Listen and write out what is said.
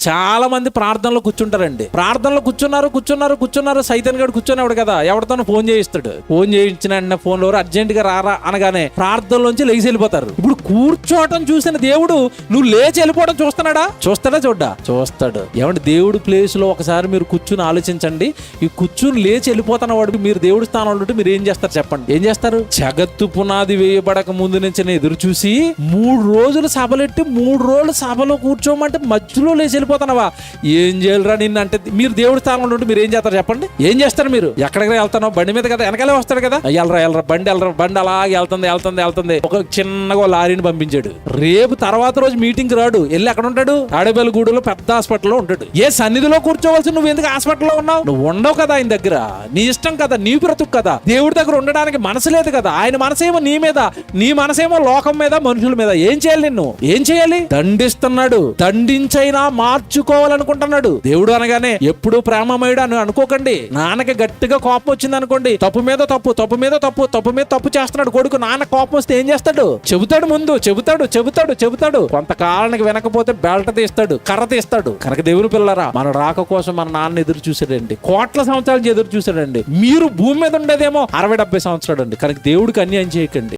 చాలా మంది ప్రార్థనలో కూర్చుంటారండి. ప్రార్థనలో కూర్చున్నారు సైతాన్ గడు కూర్చున్నాడు కదా, ఎవరితోనో ఫోన్ చేయిస్తాడు. ఫోన్ చేయించిన వెంటనే ఫోన్లో అర్జెంట్ గా రారా అనగానే ప్రార్థనలోంచి లేచి వెళ్ళిపోతారు. ఇప్పుడు కూర్చోవటం చూసిన దేవుడు నువ్వు లేచి వెళ్ళిపోవడం చూస్తున్నాడా? చూస్తాడు. ఏమంటే దేవుడు ప్లేస్ లో ఒకసారి మీరు కూర్చుని ఆలోచించండి. ఈ కూర్చుని లేచి వెళ్ళిపోతున్న వాడికి మీరు దేవుడి స్థానంలో ఉంటే మీరు ఏం చేస్తారు చెప్పండి? ఏం చేస్తారు? జగత్తు పునాది వేయబడక ముందు నుంచి ఎదురు చూసి 3 రోజులు సభలెట్టి 3 రోజులు సభలో కూర్చోమంటే మధ్యలో లేచి వెళ్ళిపోతున్నావా? ఏం చేయాలరా నిన్ను అంటే మీరు దేవుడి స్థానంలో ఉంటే మీరు ఏం చేస్తారు చెప్పండి? ఏం చేస్తారు మీరు? ఎక్కడికి వెళ్తానో బండి మీద కదా, వెనకాలే వస్తాడు కదా, వెళ్ళరా బండి అలాగే వెళ్తుంది. ఒక చిన్నగా లారీని పంపించాడు. రేపు తర్వాత రోజు మీటింగ్ రాడు, వెళ్ళి ఎక్కడ ఉంటాడు? ఆడేబెల్లగూడలో పెద్ద హాస్పిటల్లో ఉంటాడు. ఏ సన్నిధిలో కూర్చోవలసి నువ్వు ఎందుకు హాస్పిటల్లో ఉన్నావు? నువ్వు ఉండవు కదా ఆయన దగ్గర, నీ ఇష్టం కదా, నీ బ్రతుకు కదా. దేవుడి దగ్గర ఉండడానికి మనసు లేదు కదా. ఆయన మనసేమో నీ మీద, నీ మనసేమో లోకం మీద, మనుషుల మీద. ఏం చేయాలి? నిన్ను ఏం చేయాలి? దండిస్తున్నాడు. దండించైనా మార్చుకోవాలనుకుంటున్నాడు. దేవుడు అనగానే ఎప్పుడు ప్రేమమయుడు అని అనుకోకండి. నాన్నకి గట్టిగా కోపం వచ్చింది అనుకోండి, తప్పు మీద తప్పు చేస్తున్నాడు కొడుకు. నాన్న కోపం వస్తే ఏం చేస్తాడు? చెబుతాడు. ముందు చెబుతాడు. కొంతకాలానికి వినకపోతే బెల్ట్ తీస్తాడు, కర్ర తీస్తాడు. కనుక దేవుని పిల్లరా, మన రాక కోసం మన నాన్న ఎదురు చూసాడండి. కోట్ల సంవత్సరాలు ఎదురు చూసాడండి. మీరు భూమి మీద ఉండేదేమో 60-70 సంవత్సరాలు అండి. కనుక దేవుడికి అన్యాయం చేయకండి.